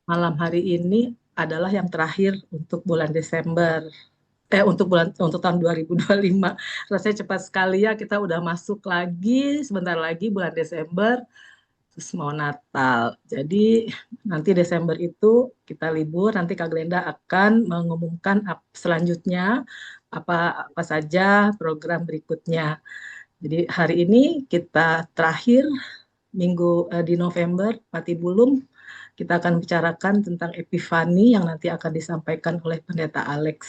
malam hari ini adalah yang terakhir untuk bulan Desember. Untuk tahun 2025. Rasanya cepat sekali ya, kita udah masuk lagi sebentar lagi bulan Desember terus mau Natal. Jadi nanti Desember itu kita libur, nanti Kak Glenda akan mengumumkan selanjutnya apa apa saja program berikutnya. Jadi hari ini kita terakhir di November, Patibulum, kita akan bicarakan tentang Epifani yang nanti akan disampaikan oleh Pendeta Alex.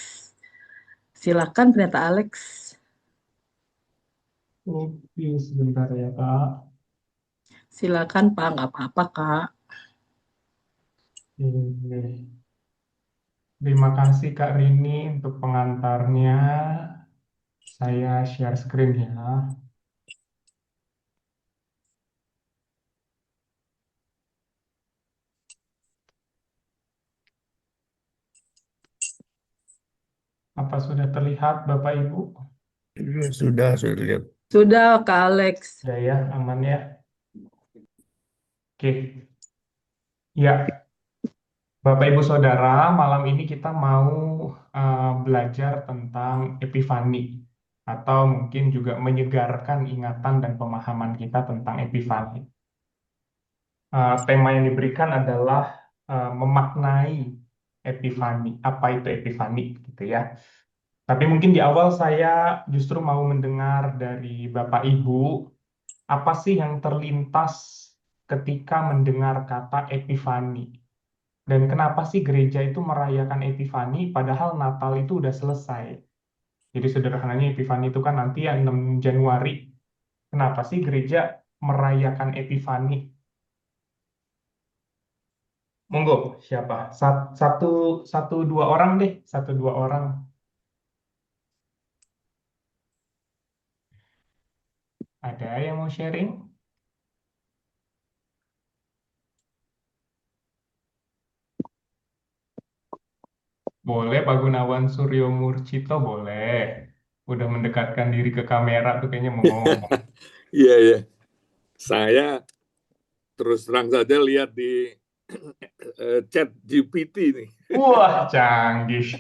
Silakan Pendeta Alex. Oke, sebentar ya, Kak. Silakan Pak, nggak apa-apa Kak. Oke. Terima kasih Kak Rini untuk pengantarnya. Saya share screen ya. Apa sudah terlihat Bapak Ibu? Sudah lihat. Sudah Kak Alex. Ya, aman ya. Oke. Ya, Bapak Ibu Saudara, malam ini kita mau belajar tentang Epifani atau mungkin juga menyegarkan ingatan dan pemahaman kita tentang Epifani. Tema yang diberikan adalah memaknai epifani. Apa itu epifani, gitu ya. Tapi mungkin di awal saya justru mau mendengar dari Bapak Ibu, apa sih yang terlintas ketika mendengar kata epifani? Dan kenapa sih gereja itu merayakan epifani padahal Natal itu udah selesai? Jadi sederhananya epifani itu kan nanti ya 6 Januari. Kenapa sih gereja merayakan epifani? Monggo, siapa? Satu, satu dua orang deh, satu dua orang. Ada yang mau sharing? Boleh, Pak Gunawan Suryo Murcito, boleh. Udah mendekatkan diri ke kamera tuh kayaknya mau ngomong. Iya, iya. Saya terus terang saja lihat di chat GPT nih. Wah, canggih.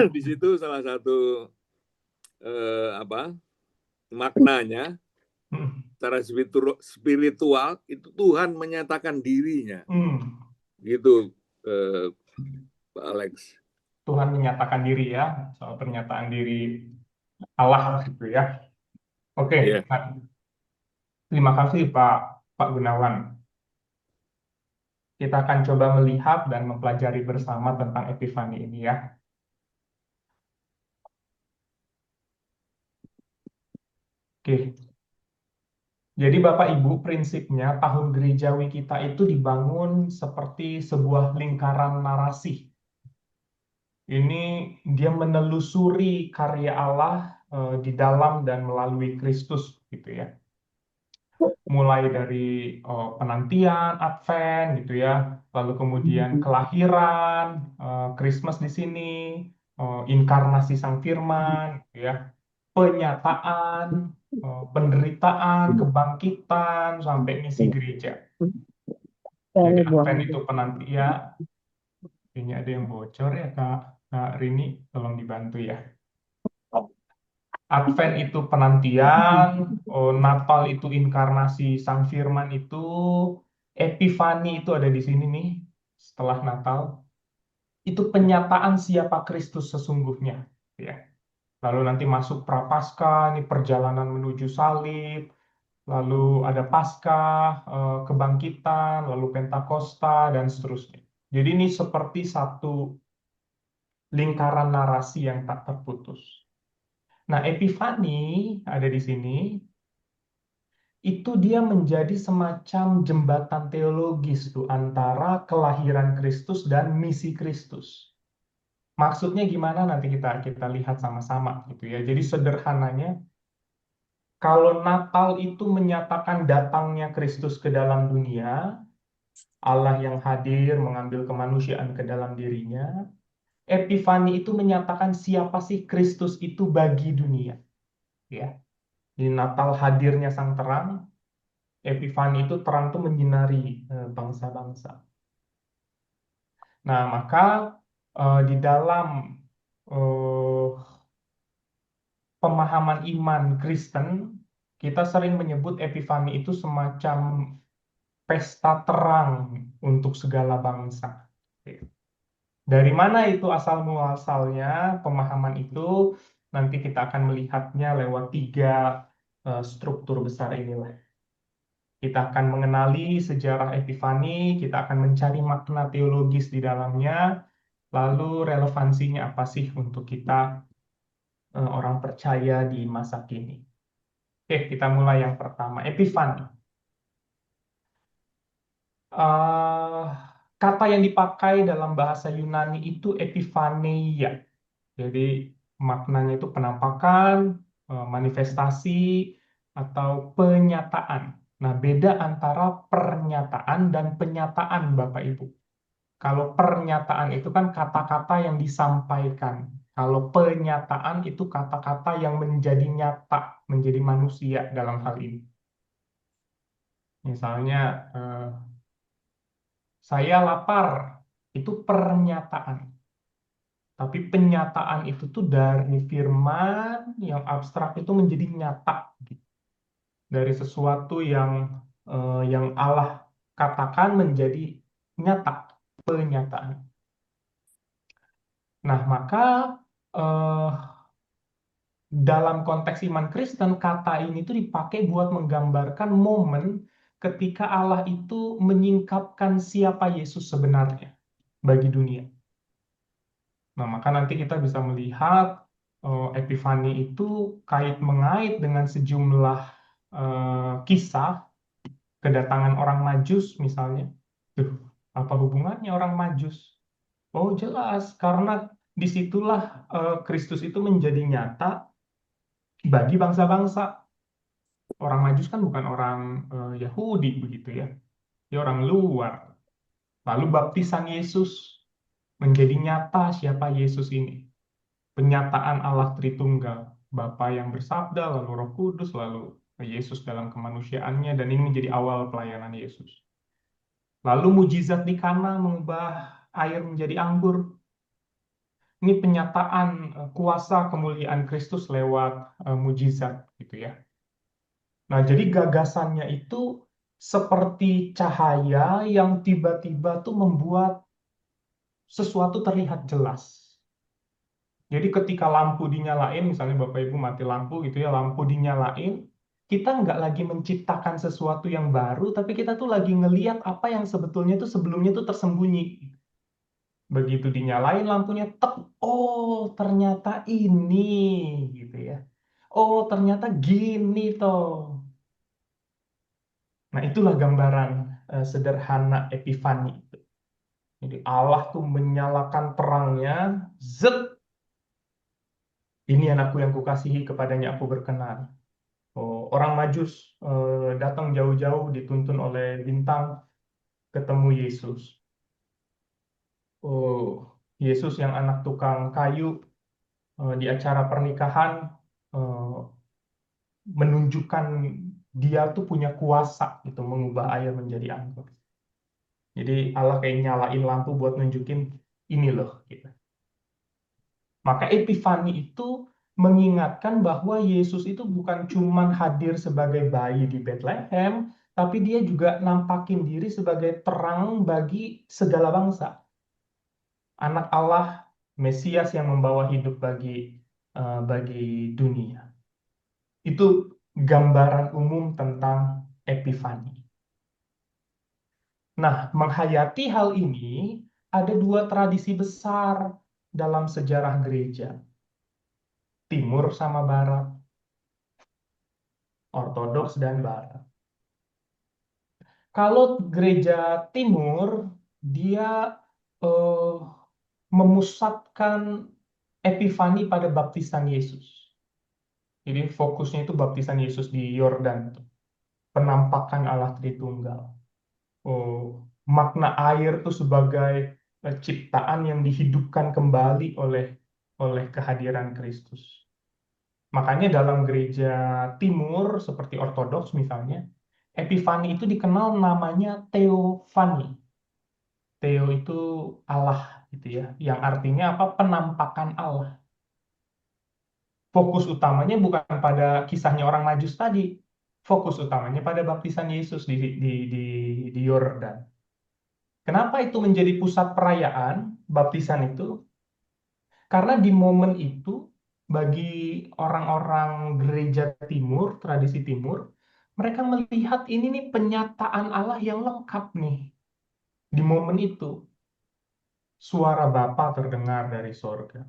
Di situ salah satu apa maknanya secara spiritual itu Tuhan menyatakan dirinya, Hmm, gitu, Pak Alex. Tuhan menyatakan diri ya, soal pernyataan diri Allah gitu ya. Oke, Iya. nah, terima kasih Pak Gunawan. Kita akan coba melihat dan mempelajari bersama tentang Epifani ini ya. Oke, jadi Bapak Ibu, prinsipnya tahun gerejawi kita itu dibangun seperti sebuah lingkaran narasi. Ini dia menelusuri karya Allah di dalam dan melalui Kristus gitu ya. Mulai dari penantian, Advent gitu ya, lalu kemudian kelahiran, Christmas di sini, inkarnasi Sang Firman gitu ya, penyataan, penderitaan, kebangkitan, sampai misi gereja. Jadi Advent itu penantian, ini ada yang bocor ya Kak Rini, tolong dibantu ya. Advent itu penantian, Natal itu inkarnasi Sang Firman itu, Epifani itu ada di sini nih, setelah Natal. Itu penyataan siapa Kristus sesungguhnya. Ya. Lalu nanti masuk Prapaskah, ini perjalanan menuju salib, lalu ada Paskah, kebangkitan, lalu Pentakosta, dan seterusnya. Jadi ini seperti satu lingkaran narasi yang tak terputus. Nah, Epifani ada di sini, itu dia menjadi semacam jembatan teologis tuh antara kelahiran Kristus dan misi Kristus. Maksudnya gimana nanti kita kita lihat sama-sama gitu ya. Jadi sederhananya, kalau Natal itu menyatakan datangnya Kristus ke dalam dunia, Allah yang hadir mengambil kemanusiaan ke dalam dirinya, Epifani itu menyatakan siapa sih Kristus itu bagi dunia, ya. Di Natal hadirnya Sang Terang, Epifani itu terang itu menyinari bangsa-bangsa. Nah, maka di dalam eh, pemahaman iman Kristen, kita sering menyebut Epifani itu semacam pesta terang untuk segala bangsa. Dari mana itu asal muasalnya pemahaman itu? Nanti kita akan melihatnya lewat tiga struktur besar inilah. Kita akan mengenali sejarah Epifani, kita akan mencari makna teologis di dalamnya, lalu relevansinya apa sih untuk kita orang percaya di masa kini. Oke, kita mulai yang pertama, Epifani. Eh, kata yang dipakai dalam bahasa Yunani itu epifaneia. Jadi maknanya itu penampakan, manifestasi, atau penyataan. Nah, beda antara pernyataan dan penyataan, Bapak Ibu. Kalau pernyataan itu kan kata-kata yang disampaikan. Kalau penyataan itu kata-kata yang menjadi nyata, menjadi manusia dalam hal ini. Misalnya, saya lapar, itu pernyataan. Tapi penyataan itu tuh dari firman yang abstrak itu menjadi nyata. Dari sesuatu yang Allah katakan menjadi nyata, penyataan. Nah, maka eh, dalam konteks iman Kristen, kata ini tuh dipakai buat menggambarkan momen ketika Allah itu menyingkapkan siapa Yesus sebenarnya bagi dunia. Nah, maka nanti kita bisa melihat Epifani itu mengait dengan sejumlah kisah kedatangan orang Majus misalnya. Duh, apa hubungannya orang Majus? Oh, jelas, karena disitulah Kristus itu menjadi nyata bagi bangsa-bangsa. Orang Majus kan bukan orang Yahudi begitu ya. Dia orang luar. Lalu baptisan Yesus menjadi nyata siapa Yesus ini. Penyataan Allah Tritunggal, Bapa yang bersabda, lalu Roh Kudus, lalu Yesus dalam kemanusiaannya, dan ini menjadi awal pelayanan Yesus. Lalu mujizat di Kana mengubah air menjadi anggur. Ini penyataan kuasa kemuliaan Kristus lewat mujizat, gitu ya. Nah, jadi gagasannya itu seperti cahaya yang tiba-tiba tuh membuat sesuatu terlihat jelas. Jadi ketika lampu dinyalain, misalnya Bapak Ibu mati lampu gitu ya, lampu dinyalain, kita nggak lagi menciptakan sesuatu yang baru, tapi kita tuh lagi ngeliat apa yang sebetulnya tuh sebelumnya tuh tersembunyi. Begitu dinyalain lampunya, tek, oh ternyata ini, gitu ya. Oh ternyata gini toh. Nah itulah gambaran sederhana Epifani. Jadi Allah tuh menyalakan terangnya, zet, ini anakku yang kukasihi, kepadanya aku berkenan. Oh, orang Majus datang jauh-jauh dituntun oleh bintang ketemu Yesus. Oh, Yesus yang anak tukang kayu di acara pernikahan eh, menunjukkan dia tuh punya kuasa itu mengubah air menjadi anggur. Jadi Allah kayak nyalain lampu buat nunjukin ini loh gitu. Maka Epifani itu mengingatkan bahwa Yesus itu bukan cuman hadir sebagai bayi di Bethlehem, tapi dia juga nampakin diri sebagai terang bagi segala bangsa. Anak Allah, Mesias yang membawa hidup bagi dunia. Itu gambaran umum tentang Epifani. Nah, menghayati hal ini, ada dua tradisi besar dalam sejarah gereja. Timur sama Barat. Ortodoks dan Barat. Kalau gereja Timur, dia eh, memusatkan Epifani pada baptisan Yesus. Jadi fokusnya itu baptisan Yesus di Yordan, penampakan Allah Tritunggal. Oh, makna air itu sebagai ciptaan yang dihidupkan kembali oleh kehadiran Kristus. Makanya dalam gereja Timur seperti Ortodoks misalnya, Epifani itu dikenal namanya Theophany. Theo itu Allah gitu ya, yang artinya apa? Penampakan Allah. Fokus utamanya bukan pada kisahnya orang Majus tadi. Fokus utamanya pada baptisan Yesus di Yordan. Kenapa itu menjadi pusat perayaan baptisan itu? Karena di momen itu bagi orang-orang gereja timur, tradisi timur, mereka melihat ini nih penyataan Allah yang lengkap nih. Di momen itu, suara Bapa terdengar dari sorga.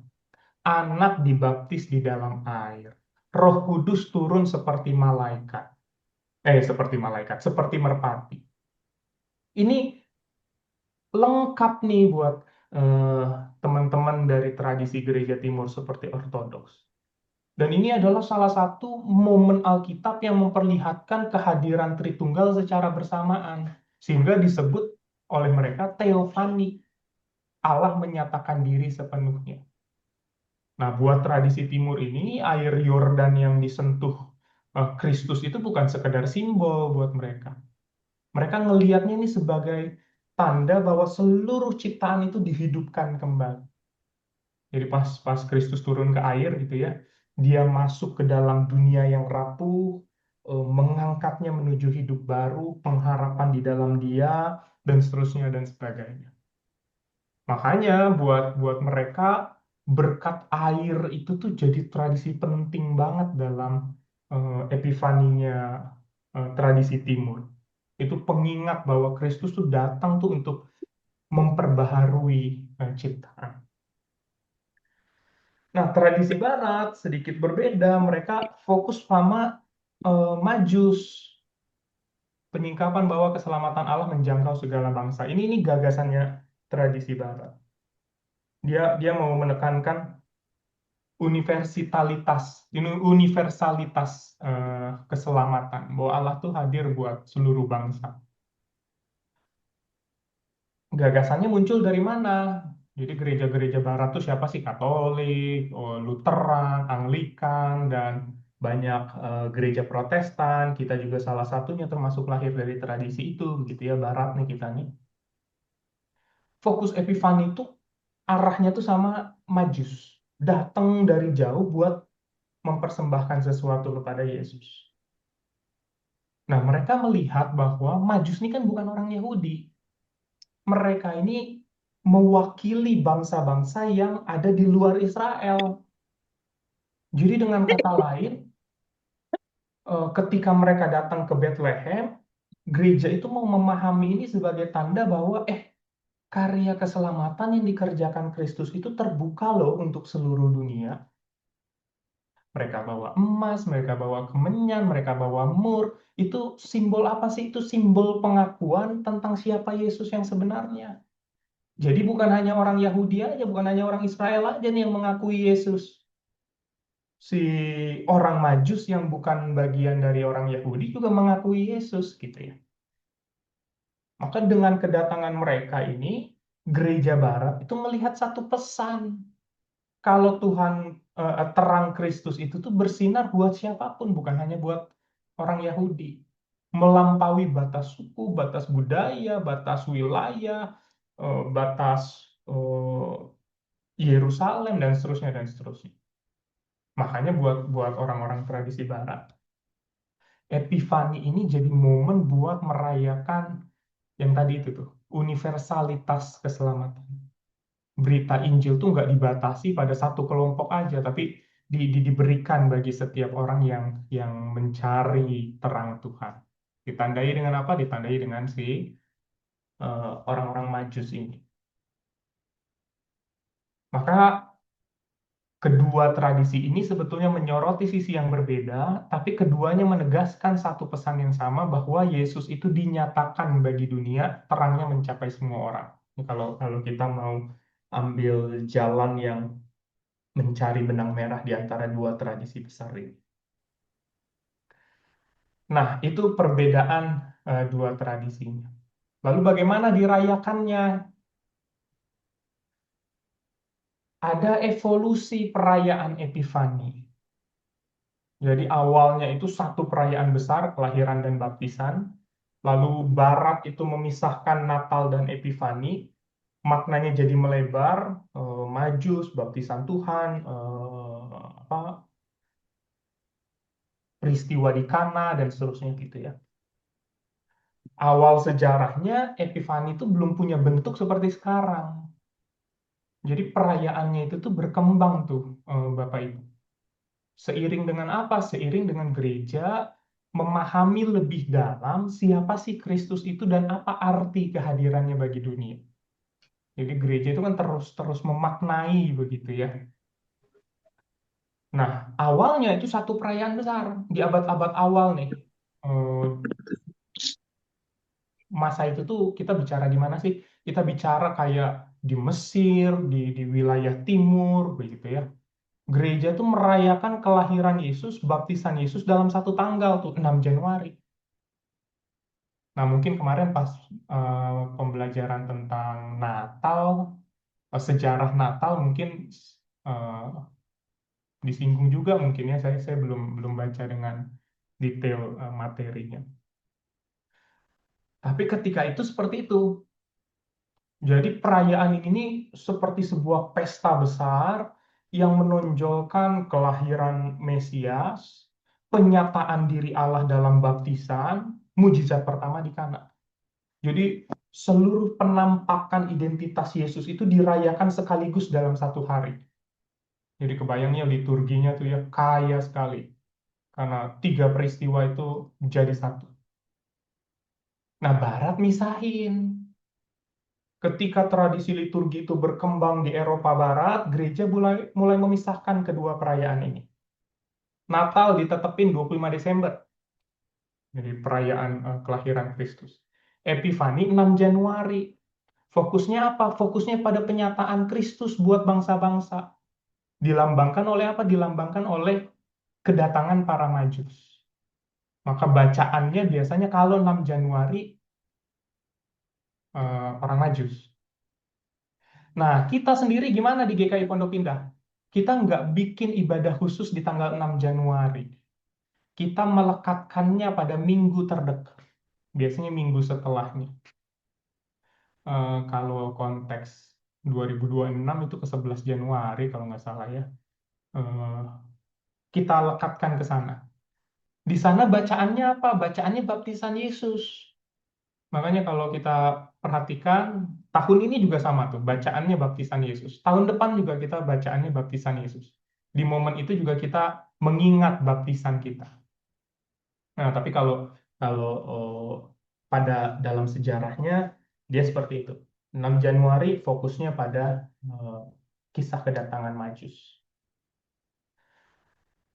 Anak dibaptis di dalam air. Roh Kudus turun seperti malaikat. Seperti malaikat, seperti merpati. Ini lengkap nih buat eh, teman-teman dari tradisi gereja timur seperti Ortodoks. Dan ini adalah salah satu momen Alkitab yang memperlihatkan kehadiran Tritunggal secara bersamaan. Sehingga disebut oleh mereka Theophany. Allah menyatakan diri sepenuhnya. Nah, buat tradisi timur ini, air Yordan yang disentuh Kristus itu bukan sekedar simbol buat mereka. Mereka ngelihatnya ini sebagai tanda bahwa seluruh ciptaan itu dihidupkan kembali. Jadi pas Kristus turun ke air gitu ya, dia masuk ke dalam dunia yang rapuh, mengangkatnya menuju hidup baru, pengharapan di dalam dia, dan seterusnya dan sebagainya. Makanya buat buat mereka berkat air itu tuh jadi tradisi penting banget dalam epifaninya tradisi timur. Itu pengingat bahwa Kristus tuh datang tuh untuk memperbaharui ciptaan. Nah, tradisi Barat sedikit berbeda. Mereka fokus sama Majus, penyingkapan bahwa keselamatan Allah menjangkau segala bangsa. Ini gagasannya tradisi Barat. Dia mau menekankan universalitas keselamatan, bahwa Allah tuh hadir buat seluruh bangsa. Gagasannya muncul dari mana? Jadi gereja-gereja Barat tuh siapa sih? Katolik, Lutheran, Anglikan, dan banyak gereja Protestan. Kita juga salah satunya termasuk lahir dari tradisi itu, gitu ya, Barat nih kita nih. Fokus Epifani itu arahnya tuh sama Majus, datang dari jauh buat mempersembahkan sesuatu kepada Yesus. Nah, mereka melihat bahwa Majus ini kan bukan orang Yahudi. Mereka ini mewakili bangsa-bangsa yang ada di luar Israel. Jadi dengan kata lain, ketika mereka datang ke Bethlehem, gereja itu mau memahami ini sebagai tanda bahwa karya keselamatan yang dikerjakan Kristus itu terbuka loh untuk seluruh dunia. Mereka bawa emas, mereka bawa kemenyan, mereka bawa mur. Itu simbol apa sih? Itu simbol pengakuan tentang siapa Yesus yang sebenarnya. Jadi bukan hanya orang Yahudi aja, bukan hanya orang Israel aja nih yang mengakui Yesus. Si orang Majus yang bukan bagian dari orang Yahudi juga mengakui Yesus gitu ya. Maka dengan kedatangan mereka ini, gereja Barat itu melihat satu pesan. Kalau Tuhan terang Kristus itu tuh bersinar buat siapapun, bukan hanya buat orang Yahudi. Melampaui batas suku, batas budaya, batas wilayah, batas Yerusalem dan seterusnya dan seterusnya. Makanya buat buat orang-orang tradisi Barat, Epifani ini jadi momen buat merayakan yang tadi itu tuh, universalitas keselamatan. Berita Injil tuh nggak dibatasi pada satu kelompok aja, tapi diberikan bagi setiap orang yang mencari terang Tuhan. Ditandai dengan apa? Ditandai dengan si orang-orang Majus ini. Maka kedua tradisi ini sebetulnya menyoroti sisi yang berbeda, tapi keduanya menegaskan satu pesan yang sama bahwa Yesus itu dinyatakan bagi dunia, terangnya mencapai semua orang. Ini kalau kita mau ambil jalan yang mencari benang merah di antara dua tradisi besar ini. Nah, itu perbedaan dua tradisinya. Lalu bagaimana dirayakannya? Ada evolusi perayaan Epifani. Jadi awalnya itu satu perayaan besar, kelahiran dan baptisan. Lalu Barat itu memisahkan Natal dan Epifani, maknanya jadi melebar, Majus, baptisan Tuhan, peristiwa di Kana dan seterusnya gitu ya. Awal sejarahnya Epifani itu belum punya bentuk seperti sekarang. Jadi perayaannya itu tuh berkembang tuh, Bapak Ibu. Seiring dengan apa? Seiring dengan gereja memahami lebih dalam siapa sih Kristus itu dan apa arti kehadirannya bagi dunia. Jadi gereja itu kan terus memaknai begitu ya. Nah, awalnya itu satu perayaan besar di abad-abad awal nih. Eh, Masa itu tuh kita bicara di mana sih? Kita bicara kayak di Mesir, di wilayah timur, begitu ya. Gereja tuh merayakan kelahiran Yesus, baptisan Yesus dalam satu tanggal tuh, 6 Januari. Nah, mungkin kemarin pas pembelajaran tentang Natal, sejarah Natal mungkin eh, disinggung juga mungkin ya. Saya belum baca dengan detail materinya. Tapi ketika itu seperti itu. Jadi perayaan ini seperti sebuah pesta besar yang menonjolkan kelahiran Mesias, penyataan diri Allah dalam baptisan, mujizat pertama di Kana. Jadi seluruh penampakan identitas Yesus itu dirayakan sekaligus dalam satu hari. Jadi kebayangnya liturginya tuh ya kaya sekali. Karena tiga peristiwa itu jadi satu. Nah, Barat misahin. Ketika tradisi liturgi itu berkembang di Eropa Barat, gereja mulai memisahkan kedua perayaan ini. Natal ditetepin 25 Desember, jadi perayaan kelahiran Kristus. Epifani 6 Januari. Fokusnya apa? Fokusnya pada penyataan Kristus buat bangsa-bangsa. Dilambangkan oleh apa? Dilambangkan oleh kedatangan para Majus. Maka bacaannya biasanya kalau 6 Januari orang Majus. Nah, kita sendiri gimana di GKI Pondok Indah? Kita nggak bikin ibadah khusus di tanggal 6 Januari. Kita melekatkannya pada minggu terdekat. Biasanya minggu setelahnya. Kalau konteks 2026 itu ke 11 Januari kalau nggak salah ya. Eh, kita lekatkan ke sana. Di sana bacaannya apa? Bacaannya baptisan Yesus. Makanya kalau kita perhatikan, tahun ini juga sama tuh, bacaannya baptisan Yesus. Tahun depan juga kita bacaannya baptisan Yesus. Di momen itu juga kita mengingat baptisan kita. Nah, tapi kalau kalau pada dalam sejarahnya dia seperti itu. 6 Januari fokusnya pada kisah kedatangan Majus.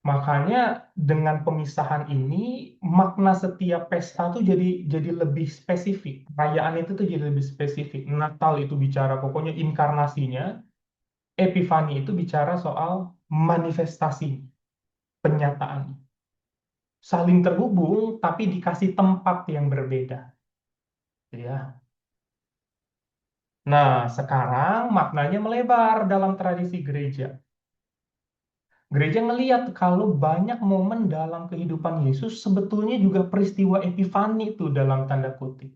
Makanya dengan pemisahan ini makna setiap pesta tuh jadi lebih spesifik. Perayaan itu tuh jadi lebih spesifik. Natal itu bicara pokoknya inkarnasinya, Epifani itu bicara soal manifestasi, penyataan. Saling terhubung tapi dikasih tempat yang berbeda. Ya. Nah, sekarang maknanya melebar dalam tradisi gereja. Gereja ngelihat kalau banyak momen dalam kehidupan Yesus sebetulnya juga peristiwa epifani itu dalam tanda kutip.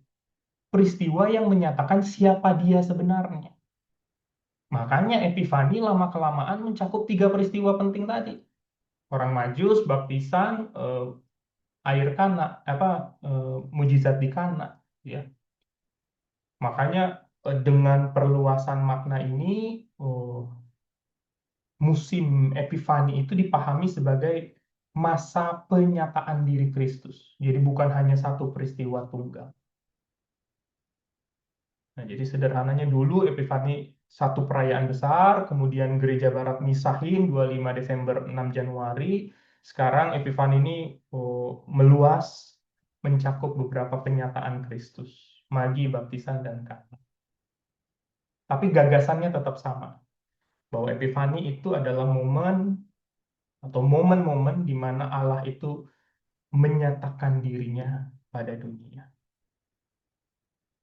Peristiwa yang menyatakan siapa dia sebenarnya. Makanya epifani lama-kelamaan mencakup tiga peristiwa penting tadi. Orang Majus, baptisan, air Kana, mujizat di Kana. Ya. Makanya dengan perluasan makna ini, musim Epifani itu dipahami sebagai masa penyataan diri Kristus. Jadi bukan hanya satu peristiwa tunggal. Nah, jadi sederhananya dulu Epifani satu perayaan besar, kemudian Gereja Barat misahin 25 Desember 6 Januari. Sekarang Epifani ini meluas mencakup beberapa penyataan Kristus, magi, baptisan, dan kana. Tapi gagasannya tetap sama, bahwa Epifani itu adalah momen atau momen-momen di mana Allah itu menyatakan dirinya pada dunia.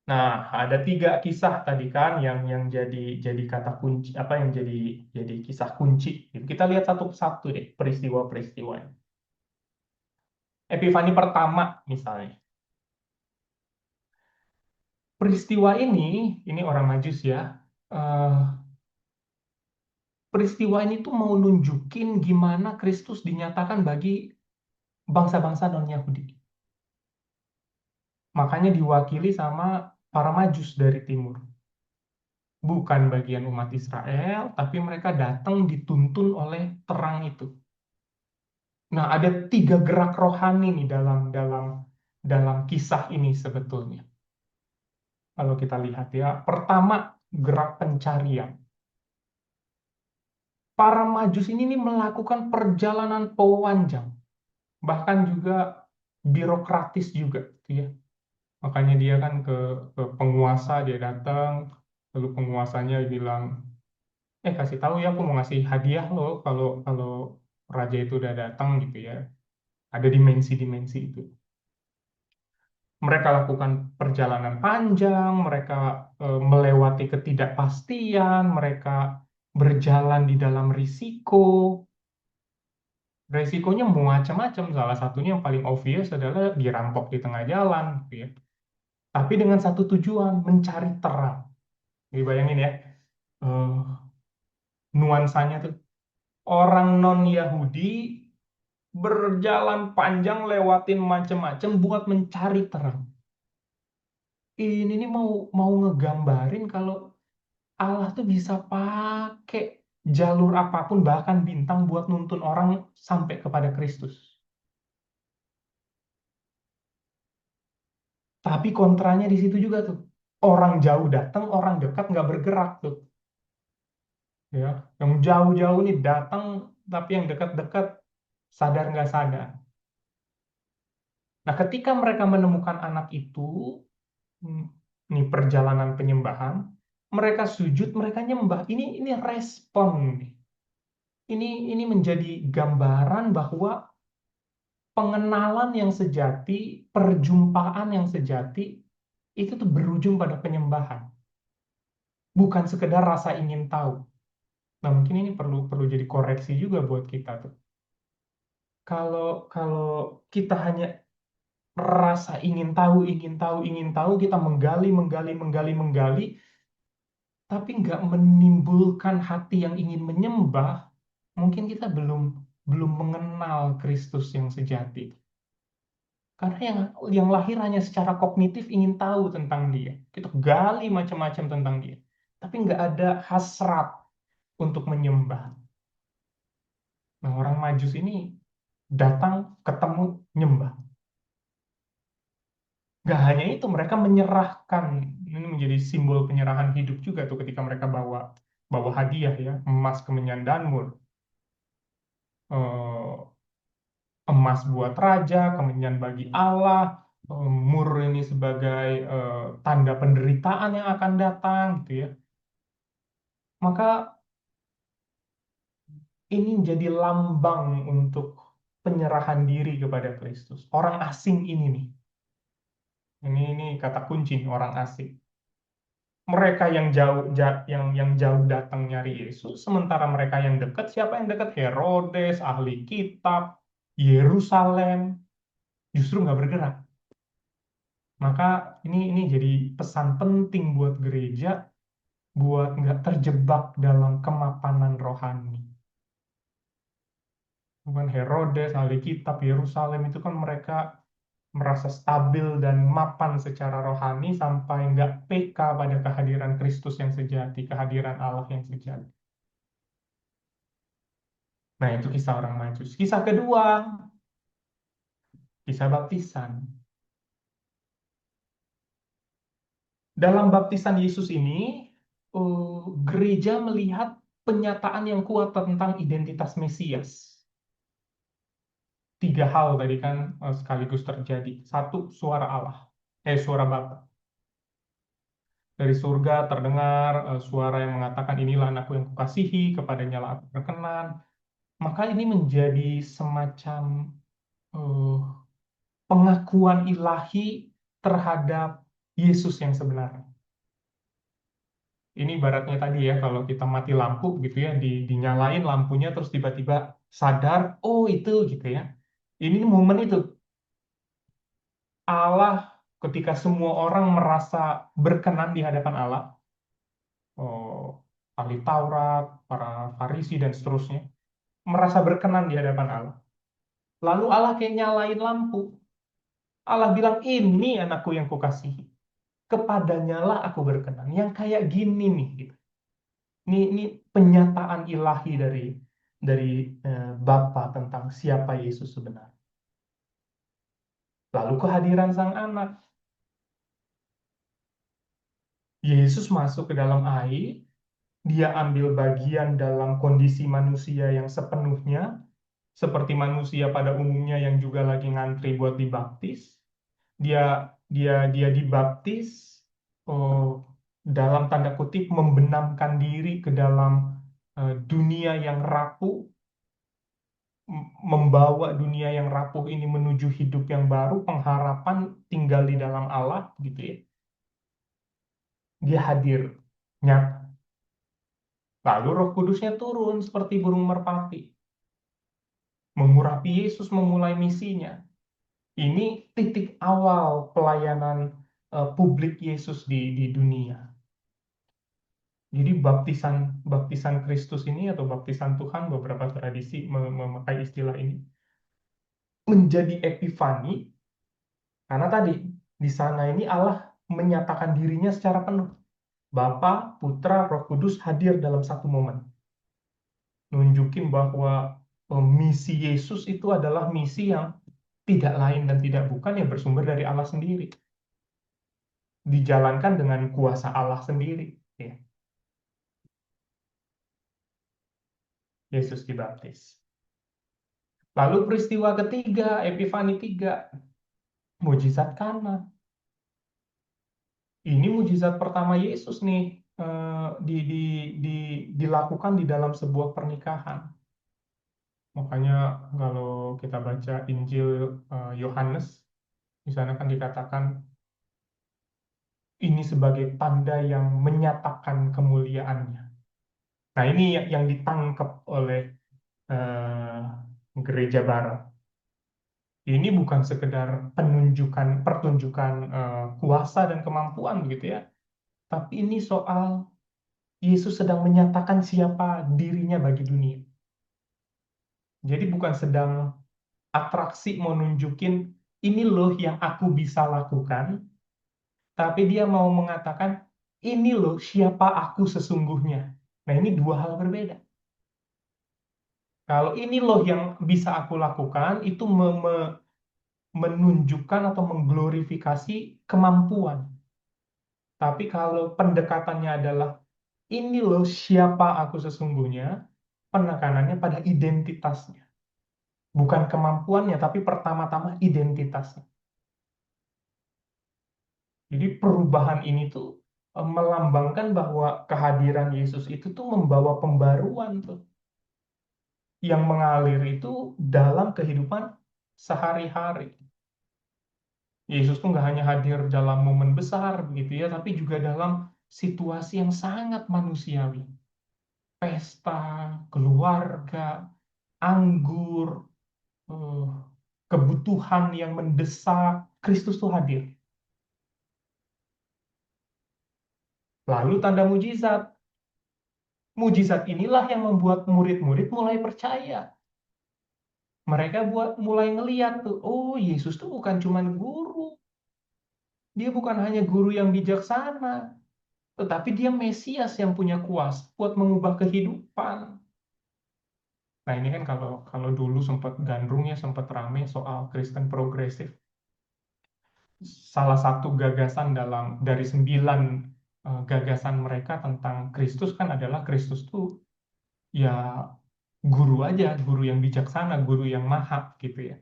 Nah, ada tiga kisah tadi kan yang jadi kata kunci apa yang jadi kisah kunci. Kita lihat satu persatu deh peristiwa-peristiwanya. Epifani pertama misalnya. peristiwa ini orang Majus ya. eh, Peristiwa ini tuh mau nunjukin gimana Kristus dinyatakan bagi bangsa-bangsa non-Yahudi. Makanya diwakili sama para Majus dari timur. Bukan bagian umat Israel, tapi mereka datang dituntun oleh terang itu. Nah, ada 3 gerak rohani nih dalam dalam dalam kisah ini sebetulnya. Kalau kita lihat ya, pertama gerak pencarian. Para Majus ini nih melakukan perjalanan panjang, bahkan juga birokratis juga, gitu ya. Makanya dia kan ke penguasa, dia datang, lalu penguasanya bilang, kasih tahu ya, aku mau ngasih hadiah loh kalau kalau raja itu udah datang gitu ya. Ada dimensi-dimensi itu. Mereka lakukan perjalanan panjang, mereka melewati ketidakpastian, mereka berjalan di dalam risiko. Risikonya macam-macam. Salah satunya yang paling obvious adalah dirampok di tengah jalan, gitu ya. Tapi dengan satu tujuan, mencari terang. Jadi bayangin ya, eh, nuansanya tuh orang non-Yahudi berjalan panjang lewatin macam-macam buat mencari terang. Ini nih mau mau ngegambarin kalau Allah tuh bisa pakai jalur apapun, bahkan bintang, buat nuntun orang sampai kepada Kristus. Tapi kontranya di situ juga tuh. Orang jauh datang, orang dekat nggak bergerak tuh. Ya, yang jauh-jauh nih datang, tapi yang dekat-dekat sadar nggak sadar. Nah, ketika mereka menemukan anak itu, hmm, nih perjalanan penyembahan, mereka sujud, mereka nyembah. Ini respon nih. Ini menjadi gambaran bahwa pengenalan yang sejati, perjumpaan yang sejati, itu tuh berujung pada penyembahan. Bukan sekedar rasa ingin tahu. Nah, mungkin ini perlu perlu jadi koreksi juga buat kita tuh. Kalau kalau kita hanya rasa ingin tahu, ingin tahu, ingin tahu, kita menggali, menggali, menggali, menggali, tapi nggak menimbulkan hati yang ingin menyembah, mungkin kita belum belum mengenal Kristus yang sejati. Karena yang lahir hanya secara kognitif ingin tahu tentang dia. Kita gali macam-macam tentang dia. Tapi nggak ada hasrat untuk menyembah. Nah, orang Majus ini datang, ketemu, nyembah. Nggak hanya itu, mereka menyerahkan. Ini menjadi simbol penyerahan hidup juga tuh ketika mereka bawa bawa hadiah ya, emas, kemenyan, dan mur. Eh, Emas buat raja, kemenyan bagi Allah, mur ini sebagai tanda penderitaan yang akan datang, gitu ya. Maka ini jadi lambang untuk penyerahan diri kepada Kristus. Orang asing ini nih, ini kata kunci nih, orang asing. Mereka yang jauh yang jauh datang nyari Yesus, sementara mereka yang dekat, siapa yang dekat? Herodes, ahli kitab, Yerusalem, justru nggak bergerak. Maka ini jadi pesan penting buat gereja, buat nggak terjebak dalam kemapanan rohani. Bukan Herodes, ahli kitab, Yerusalem, itu kan mereka merasa stabil dan mapan secara rohani sampai nggak peka pada kehadiran Kristus yang sejati, kehadiran Allah yang sejati. Nah, itu kisah orang Majus. Kisah kedua, kisah baptisan. Dalam baptisan Yesus ini, gereja melihat penyataan yang kuat tentang identitas Mesias. 3 hal tadi kan sekaligus terjadi. Satu, suara Allah. Suara Bapa. Dari surga terdengar suara yang mengatakan, inilah anakku yang kukasihi, kepadanya lah aku berkenan. Maka ini menjadi semacam pengakuan ilahi terhadap Yesus yang sebenarnya. Ini ibaratnya tadi ya, kalau kita mati lampu gitu ya, dinyalain lampunya terus tiba-tiba sadar, oh itu gitu ya. Ini momen itu. Allah ketika semua orang merasa berkenan di hadapan Allah, ahli Taurat, para Farisi dan seterusnya, merasa berkenan di hadapan Allah. Lalu Allah kayak nyalain lampu. Allah bilang, ini anakku yang kukasihi. Kepadanya lah aku berkenan. Yang kayak gini nih. Gitu. Ini penyataan ilahi dari Bapa tentang siapa Yesus sebenarnya. Lalu kehadiran sang anak. Yesus masuk ke dalam air, dia ambil bagian dalam kondisi manusia yang sepenuhnya, seperti manusia pada umumnya yang juga lagi ngantri buat dibaptis. Dia dibaptis, dalam tanda kutip membenamkan diri ke dalam dunia yang rapuh, membawa dunia yang rapuh ini menuju hidup yang baru, pengharapan tinggal di dalam Allah, gitu ya. Dia hadir nyata. Lalu Roh Kudusnya turun seperti burung merpati, mengurapi Yesus memulai misinya. Ini titik awal pelayanan publik Yesus di dunia. Jadi baptisan Kristus ini atau baptisan Tuhan, beberapa tradisi memakai istilah ini, menjadi epifani karena tadi di sana ini Allah menyatakan dirinya secara penuh. Bapa, Putra, Roh Kudus hadir dalam satu momen. Nunjukin bahwa misi Yesus itu adalah misi yang tidak lain dan tidak bukan yang bersumber dari Allah sendiri. Dijalankan dengan kuasa Allah sendiri. Ya. Yesus dibaptis. Lalu peristiwa ketiga, Epifani 3, mujizat Kana. Ini mujizat pertama Yesus nih, dilakukan di dalam sebuah pernikahan. Makanya kalau kita baca Injil Yohanes, di sana kan dikatakan ini sebagai tanda yang menyatakan kemuliaannya. Nah, ini yang ditangkap oleh gereja Barat. Ini bukan sekedar pertunjukan kuasa dan kemampuan gitu ya, tapi ini soal Yesus sedang menyatakan siapa dirinya bagi dunia. Jadi bukan sedang atraksi mau nunjukin ini loh yang aku bisa lakukan, tapi dia mau mengatakan ini loh siapa aku sesungguhnya. Nah, ini dua hal berbeda. Kalau ini loh yang bisa aku lakukan, itu menunjukkan atau mengglorifikasi kemampuan. Tapi kalau pendekatannya adalah ini loh siapa aku sesungguhnya, penekanannya pada identitasnya. Bukan kemampuannya, tapi pertama-tama identitasnya. Jadi perubahan ini tuh melambangkan bahwa kehadiran Yesus itu tuh membawa pembaruan tuh. Yang mengalir itu dalam kehidupan sehari-hari. Yesus tuh nggak hanya hadir dalam momen besar begitu ya, tapi juga dalam situasi yang sangat manusiawi. Pesta, keluarga, anggur, kebutuhan yang mendesak, Kristus tuh hadir. Lalu tanda mujizat. Mujizat inilah yang membuat murid-murid mulai percaya. Mereka mulai ngeliat tuh, oh Yesus tuh bukan cuma guru. Dia bukan hanya guru yang bijaksana, tetapi dia Mesias yang punya kuasa buat mengubah kehidupan. Nah, ini kan kalau dulu sempat gandrung ya, sempat rame soal Kristen progresif. Salah satu gagasan dari 9 gagasan mereka tentang Kristus kan adalah Kristus tuh ya guru aja, guru yang bijaksana, guru yang maha gitu ya.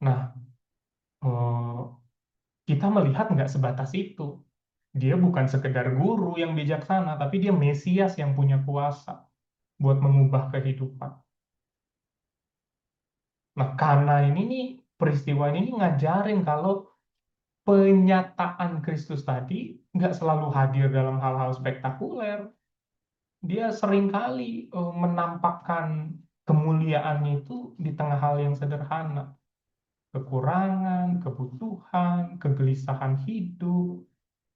Nah, kita melihat nggak sebatas itu. Dia bukan sekedar guru yang bijaksana, tapi dia Mesias yang punya kuasa buat mengubah kehidupan. Nah, karena ini nih, peristiwa ini ngajarin kalau penyataan Kristus tadi nggak selalu hadir dalam hal-hal spektakuler. Dia seringkali menampakkan kemuliaannya itu di tengah hal yang sederhana. kekurangan, kebutuhan, kegelisahan hidup,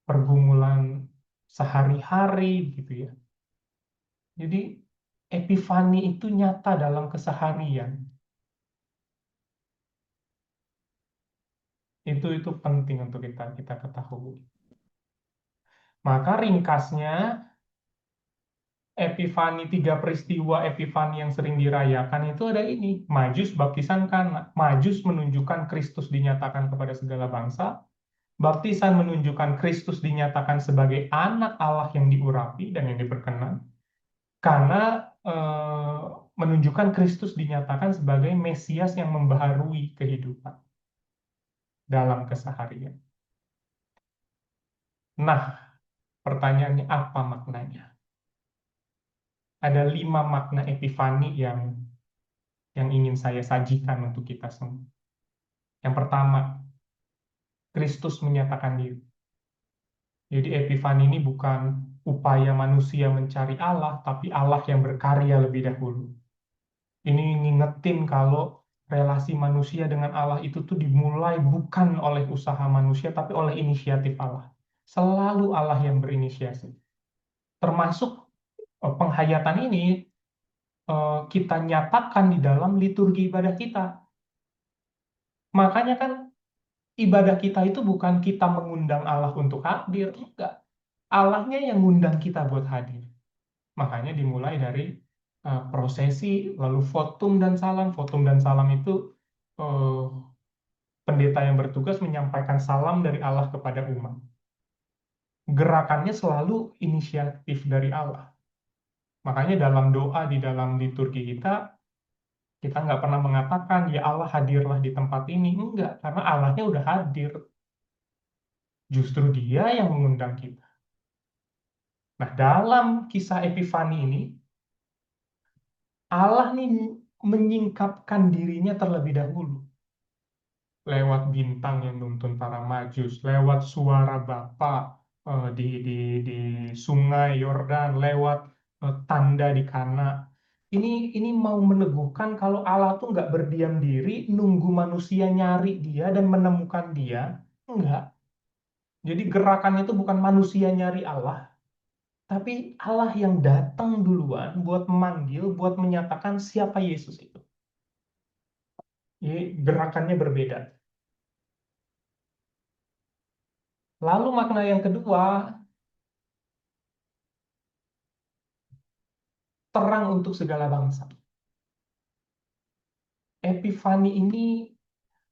pergumulan sehari-hari gitu ya. Jadi epifani itu nyata dalam keseharian. Itu penting untuk kita ketahui. Maka ringkasnya, epifani, 3 peristiwa epifani yang sering dirayakan itu ada ini. Majus, baptisan Kana. Majus menunjukkan Kristus dinyatakan kepada segala bangsa. Baptisan menunjukkan Kristus dinyatakan sebagai anak Allah yang diurapi dan yang diperkenan. Kana menunjukkan Kristus dinyatakan sebagai Mesias yang membaharui kehidupan dalam keseharian. Nah, pertanyaannya apa maknanya? Ada 5 makna epifani yang ingin saya sajikan untuk kita semua. Yang pertama, Kristus menyatakan diri. Jadi epifani ini bukan upaya manusia mencari Allah, tapi Allah yang berkarya lebih dahulu. Ini ngingetin kalau relasi manusia dengan Allah itu tuh dimulai bukan oleh usaha manusia, tapi oleh inisiatif Allah. Selalu Allah yang berinisiasi. Termasuk penghayatan ini kita nyatakan di dalam liturgi ibadah kita. Makanya kan ibadah kita itu bukan kita mengundang Allah untuk hadir, enggak. Allahnya yang ngundang kita buat hadir. Makanya dimulai dari prosesi, lalu votum dan salam. Votum dan salam itu pendeta yang bertugas menyampaikan salam dari Allah kepada umat. Gerakannya selalu inisiatif dari Allah. Makanya dalam doa di dalam liturgi kita nggak pernah mengatakan, ya Allah hadirlah di tempat ini. Enggak, karena Allahnya udah hadir. Justru dia yang mengundang kita. Nah, dalam kisah Epifani ini, Allah nih menyingkapkan dirinya terlebih dahulu. Lewat bintang yang nuntun para majus, lewat suara Bapa di sungai Yordan, lewat tanda di Kana. Ini mau meneguhkan kalau Allah tuh nggak berdiam diri, nunggu manusia nyari dia dan menemukan dia. Enggak. Jadi gerakannya itu bukan manusia nyari Allah, tapi Allah yang datang duluan buat memanggil, buat menyatakan siapa Yesus itu. Jadi gerakannya berbeda. Lalu makna yang kedua, terang untuk segala bangsa. Epifani ini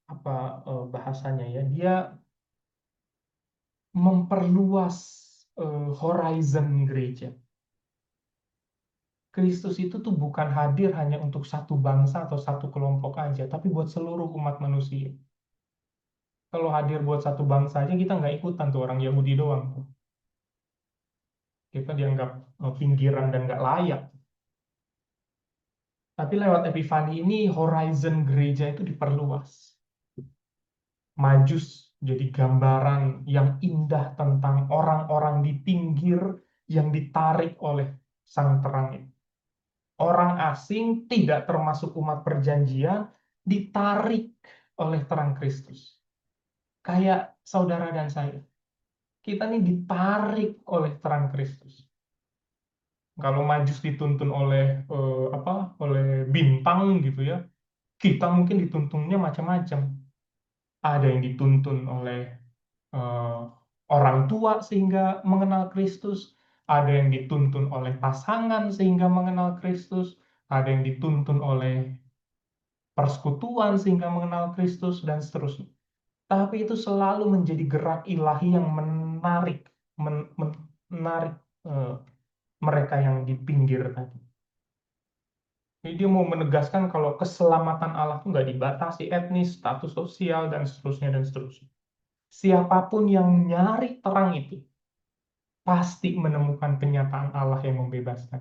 apa bahasanya ya? Dia memperluas horizon gereja. Kristus itu tuh bukan hadir hanya untuk satu bangsa atau satu kelompok aja, tapi buat seluruh umat manusia. Kalau hadir buat satu bangsa aja, kita nggak ikutan tuh, orang Yahudi doang. Kita dianggap pinggiran dan nggak layak. Tapi lewat Epifani ini, horizon gereja itu diperluas. Majus jadi gambaran yang indah tentang orang-orang di pinggir yang ditarik oleh sang terang itu. Orang asing tidak termasuk umat perjanjian ditarik oleh terang Kristus. Kayak saudara dan saya. Kita nih ditarik oleh terang Kristus. Kalau Majus dituntun oleh oleh bintang gitu ya, kita mungkin dituntunnya macam-macam. Ada yang dituntun oleh orang tua sehingga mengenal Kristus, ada yang dituntun oleh pasangan sehingga mengenal Kristus, ada yang dituntun oleh persekutuan sehingga mengenal Kristus, dan seterusnya. Tapi itu selalu menjadi gerak ilahi yang menarik, menarik mereka yang di pinggir tadi. Jadi dia mau menegaskan kalau keselamatan Allah itu nggak dibatasi etnis, status sosial, dan seterusnya, dan seterusnya. Siapapun yang nyari terang itu, pasti menemukan kenyataan Allah yang membebaskan.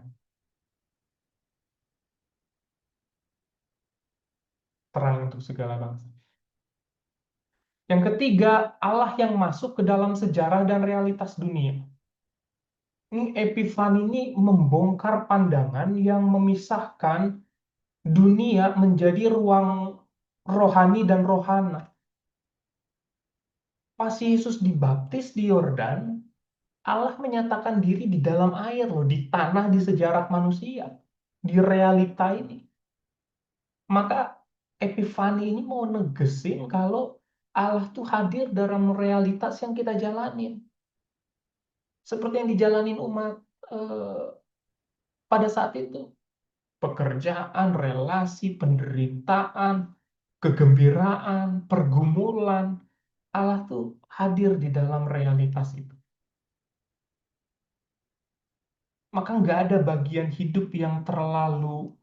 Terang untuk segala bangsa. Yang ketiga, Allah yang masuk ke dalam sejarah dan realitas dunia. Ini Epifani ini membongkar pandangan yang memisahkan dunia menjadi ruang rohani dan rohana. Pas Yesus dibaptis di Yordan, Allah menyatakan diri di dalam air loh, di tanah, di sejarah manusia, di realita ini. Maka Epifani ini mau negesin kalau Allah tuh hadir dalam realitas yang kita jalanin. Seperti yang dijalanin umat pada saat itu. Pekerjaan, relasi, penderitaan, kegembiraan, pergumulan. Allah tuh hadir di dalam realitas itu. Maka nggak ada bagian hidup yang terlalu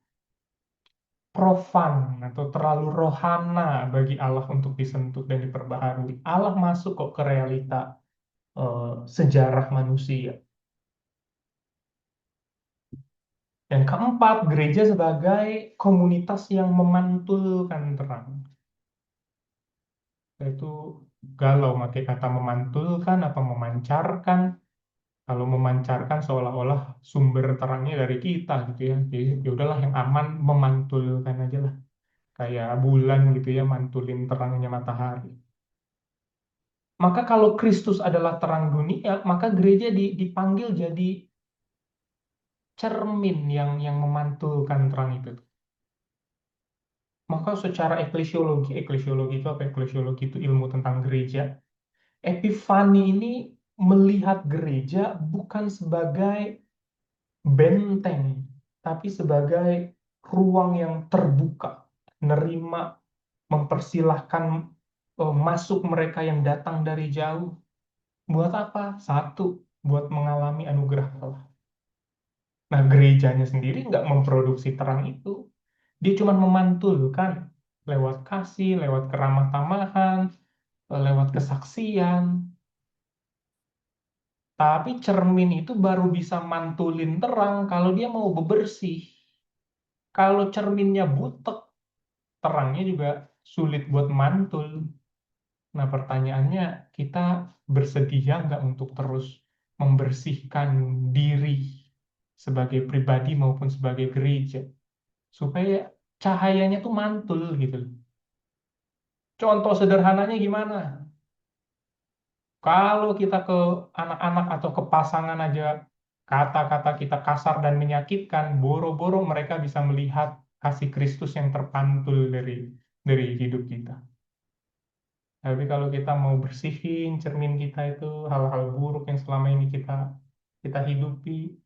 profan atau terlalu rohana bagi Allah untuk disentuh dan diperbaharui. Allah masuk kok ke realita sejarah manusia. Yang keempat, gereja sebagai komunitas yang memantulkan terang. Itu galau pakai kata memantulkan apa memancarkan. Kalau memancarkan seolah-olah sumber terangnya dari kita gitu ya. Jadi ya udahlah yang aman memantulkan aja lah. Kayak bulan gitu ya, mantulin terangnya matahari. Maka kalau Kristus adalah terang dunia, maka gereja dipanggil jadi cermin yang memantulkan terang itu. Maka secara eklesiologi itu apa? Eklesiologi itu ilmu tentang gereja. Epifani ini melihat gereja bukan sebagai benteng, tapi sebagai ruang yang terbuka, nerima, mempersilahkan masuk mereka yang datang dari jauh. Buat apa? Satu, buat mengalami anugerah Allah. Nah, gerejanya sendiri nggak memproduksi terang itu. Dia cuma memantulkan lewat kasih, lewat keramah tamahan, lewat kesaksian. Tapi cermin itu baru bisa mantulin terang kalau dia mau bebersih. Kalau cerminnya butek, terangnya juga sulit buat mantul. Nah, pertanyaannya, kita bersedia nggak untuk terus membersihkan diri sebagai pribadi maupun sebagai gereja, supaya cahayanya tuh mantul gitu. Contoh sederhananya gimana? Kalau kita ke anak-anak atau ke pasangan aja, kata-kata kita kasar dan menyakitkan, boro-boro mereka bisa melihat kasih Kristus yang terpantul dari hidup kita. Tapi kalau kita mau bersihin cermin kita itu hal-hal buruk yang selama ini kita kita hidupi,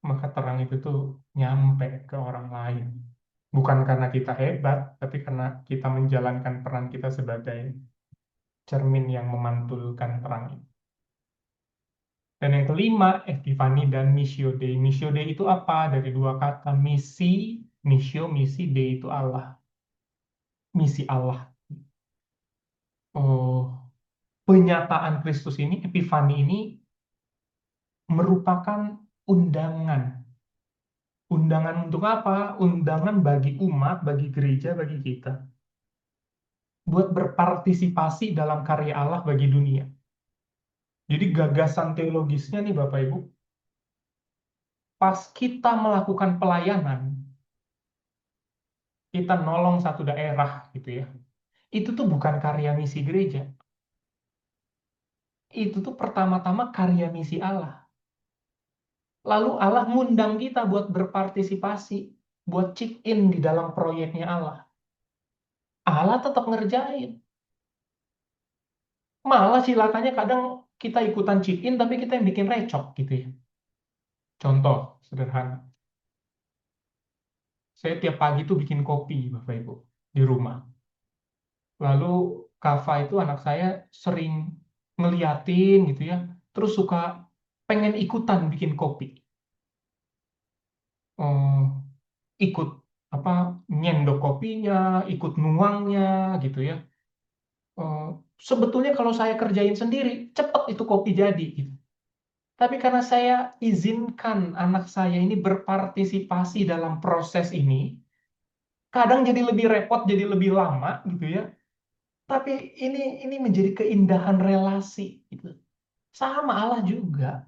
maka terang itu tuh nyampe ke orang lain. Bukan karena kita hebat, tapi karena kita menjalankan peran kita sebagai cermin yang memantulkan terang itu. Dan yang kelima, Epifani dan Missio Dei. Missio Dei itu apa? Dari dua kata, misi, missio, misi, Dei itu Allah. Misi Allah. Oh, penyataan Kristus ini, Epifani ini merupakan undangan. Undangan untuk apa? Undangan bagi umat, bagi gereja, bagi kita. Buat berpartisipasi dalam karya Allah bagi dunia. Jadi gagasan teologisnya nih Bapak Ibu, pas kita melakukan pelayanan, kita nolong satu daerah gitu ya, itu tuh bukan karya misi gereja. Itu tuh pertama-tama karya misi Allah. Lalu Allah ngundang kita buat berpartisipasi, buat chip in di dalam proyeknya Allah. Allah tetap ngerjain. Malah silakannya kadang kita ikutan chip in, tapi kita yang bikin recok gitu ya. Contoh sederhana. Saya tiap pagi tuh bikin kopi, Bapak Ibu, di rumah. Lalu Kava itu anak saya sering ngeliatin gitu ya, terus suka pengen ikutan bikin kopi. Ikut apa nyendok kopinya, ikut nuangnya gitu ya. Eh, Sebetulnya kalau saya kerjain sendiri, cepet itu kopi jadi gitu. Tapi karena saya izinkan anak saya ini berpartisipasi dalam proses ini, kadang jadi lebih repot, jadi lebih lama gitu ya. Tapi ini menjadi keindahan relasi gitu. Sama Allah juga.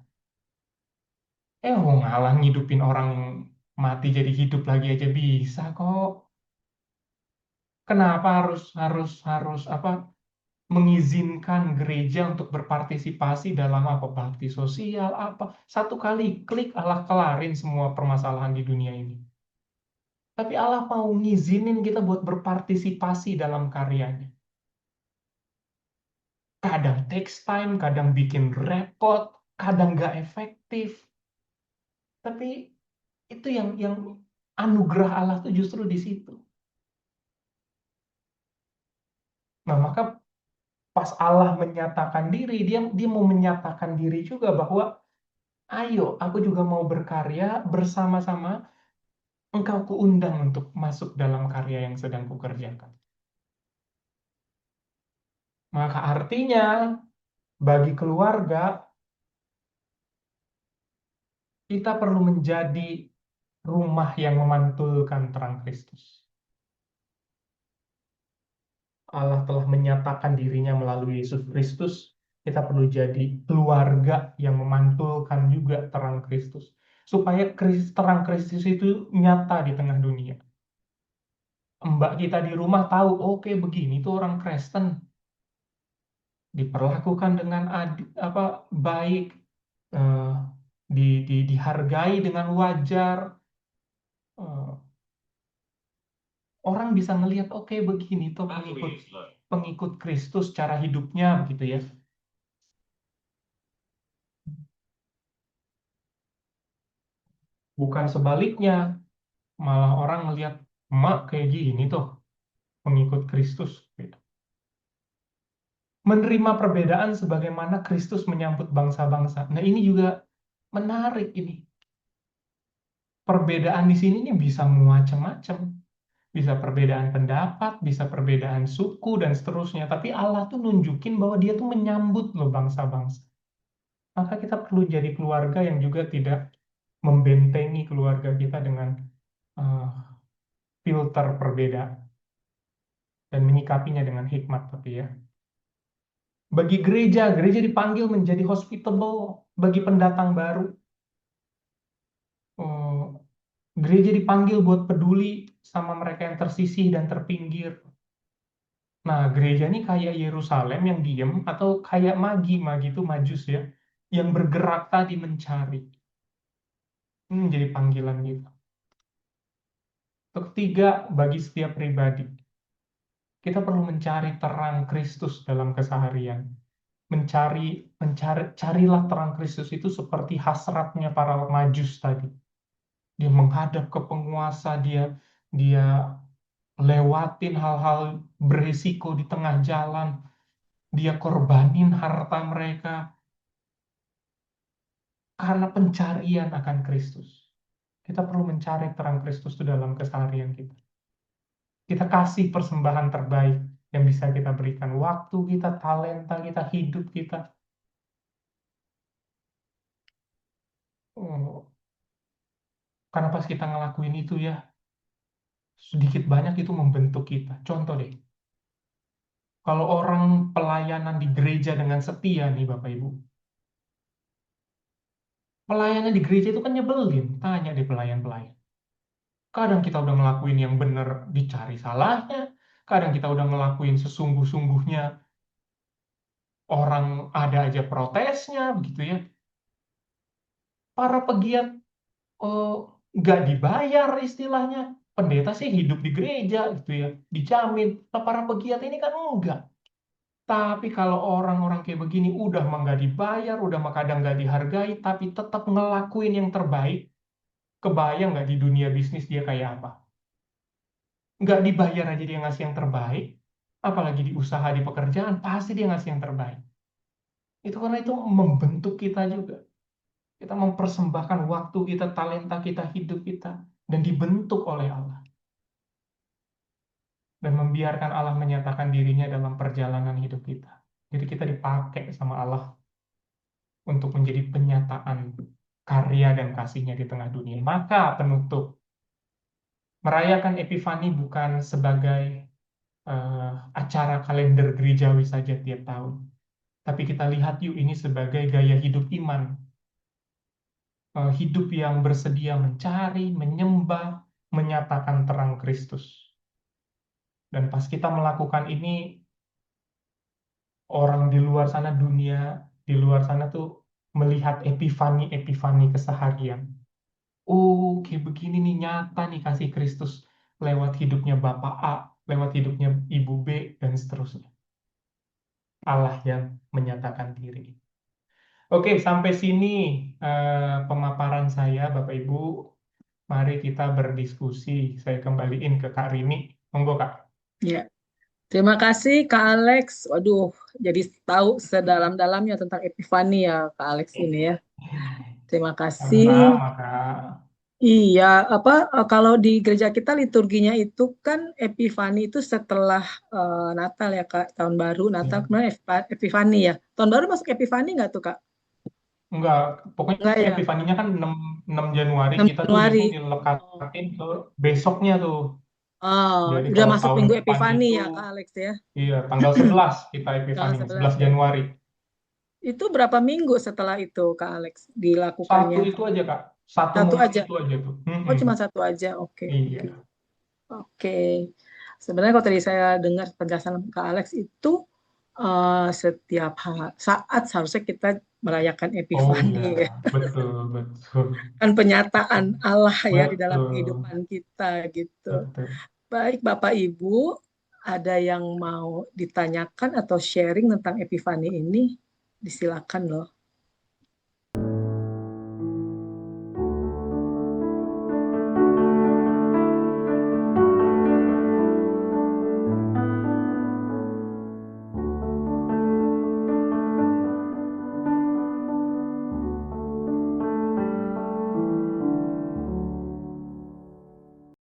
Allah ngidupin orang Mati jadi hidup lagi aja bisa kok. Kenapa harus apa mengizinkan gereja untuk berpartisipasi dalam apa bakti sosial apa? Satu kali klik Allah kelarin semua permasalahan di dunia ini. Tapi Allah mau ngizinin kita buat berpartisipasi dalam karyanya. Kadang takes time, kadang bikin repot, kadang nggak efektif. Tapi itu yang anugerah Allah tuh justru di situ. Nah, maka pas Allah menyatakan diri, dia mau menyatakan diri juga bahwa ayo, aku juga mau berkarya bersama-sama, engkau kuundang untuk masuk dalam karya yang sedang kukerjakan. Maka artinya bagi keluarga kita perlu menjadi rumah yang memantulkan terang Kristus. Allah telah menyatakan dirinya melalui Yesus Kristus. Kita perlu jadi keluarga yang memantulkan juga terang Kristus. Supaya terang Kristus itu nyata di tengah dunia. Mbak kita di rumah tahu, oke begini tuh orang Kristen. Diperlakukan dengan baik, eh, dihargai dengan wajar. Eh, orang bisa ngelihat, oke begini tuh pengikut Kristus cara hidupnya begitu ya. Bukan sebaliknya, malah orang melihat emak kayak gini tuh pengikut Kristus. Menerima perbedaan sebagaimana Kristus menyambut bangsa-bangsa. Nah, ini juga menarik ini. Perbedaan di sini ini bisa macam-macam. Bisa perbedaan pendapat, bisa perbedaan suku, dan seterusnya. Tapi Allah tuh nunjukin bahwa dia tuh menyambut loh bangsa-bangsa. Maka kita perlu jadi keluarga yang juga tidak membentengi keluarga kita dengan uh, filter perbedaan. Dan menyikapinya dengan hikmat tapi ya. Bagi gereja, gereja dipanggil menjadi hospitable bagi pendatang baru. Gereja dipanggil buat peduli sama mereka yang tersisih dan terpinggir. Nah, gereja ini kayak Yerusalem yang diem atau kayak Magi itu Majus ya, yang bergerak tadi mencari. Ini menjadi panggilan kita. Untuk ketiga, bagi setiap pribadi, kita perlu mencari terang Kristus dalam keseharian. Carilah terang Kristus itu seperti hasratnya para Majus tadi. Dia menghadap ke penguasa, dia lewatin hal-hal berisiko di tengah jalan, dia korbanin harta mereka karena pencarian akan Kristus. Kita perlu mencari terang Kristus itu dalam keseharian kita. Kita kasih persembahan terbaik yang bisa kita berikan, waktu kita, talenta kita, hidup kita. Karena pas kita ngelakuin itu ya, sedikit banyak itu membentuk kita. Contoh deh, kalau orang pelayanan di gereja dengan setia nih Bapak Ibu, pelayanan di gereja itu kan nyebelin. Tanya deh pelayan-pelayan. Kadang kita udah ngelakuin yang benar dicari salahnya. Kadang kita udah ngelakuin sesungguh-sungguhnya, orang ada aja protesnya, begitu ya. Para pegiat eh, nggak dibayar istilahnya. Pendeta sih hidup di gereja, gitu ya, dijamin. Nah, para pegiat ini kan enggak. Tapi kalau orang-orang kayak begini udah mah nggak dibayar, udah mah kadang nggak dihargai, tapi tetap ngelakuin yang terbaik, kebayang nggak di dunia bisnis dia kayak apa? Nggak dibayar aja dia ngasih yang terbaik, apalagi di usaha, di pekerjaan, pasti dia ngasih yang terbaik. Itu karena itu membentuk kita juga. Kita mempersembahkan waktu kita, talenta kita, hidup kita, dan dibentuk oleh Allah. Dan membiarkan Allah menyatakan dirinya dalam perjalanan hidup kita. Jadi kita dipakai sama Allah untuk menjadi penyataan karya dan kasihnya di tengah dunia. Maka penutup, merayakan Epifani bukan sebagai acara kalender gerejawi saja tiap tahun. Tapi kita lihat yuk ini sebagai gaya hidup iman. hidup yang bersedia mencari, menyembah, menyatakan terang Kristus. Dan pas kita melakukan ini, orang di luar sana, dunia di luar sana tuh melihat epifani keseharian. Oh, kayak begini nih, nyata nih kasih Kristus lewat hidupnya Bapak A, lewat hidupnya Ibu B, dan seterusnya. Allah yang menyatakan diri. Oke, sampai sini pemaparan saya, Bapak Ibu. Mari kita berdiskusi. Saya kembaliin ke Kak Rini. Monggo, Kak. Ya. Terima kasih Kak Alex. Waduh, jadi tahu sedalam-dalamnya tentang Epifani ya Kak Alex ini ya. Terima kasih. Sama-sama, Kak. Iya, kalau di gereja kita liturginya itu kan Epifani itu setelah Natal ya Kak, tahun baru Natal Ya. kemudian Epifani ya. Tahun baru masuk Epifani nggak tuh Kak? Enggak, pokoknya Nggak ya, Epifaninya kan 6 Januari, 6 kita tuh Januari. biasanya Oh, dilekatin ke besoknya tuh. Jadi udah kalau masuk tahun minggu depan Epifani itu, ya Kak Alex ya. iya, tanggal 11 kita Tanggal Epifaninya, 11 11 ya. Januari. Itu berapa minggu setelah itu Kak Alex Satu dilakukannya? itu aja, Kak. Satu Satu momen aja. itu aja tuh. Oh, Mm-mm. cuma satu aja. Oke, Iya. oke. Oke. Sebenarnya kalau tadi saya dengar penjelasan Kak Alex itu setiap saat seharusnya kita merayakan Oh iya, Epifani. betul, betul. Kan penyataan Allah ya di dalam Betul, kehidupan kita gitu. betul. Baik Bapak Ibu, ada yang mau ditanyakan atau sharing tentang Epifani ini? Disilakan loh.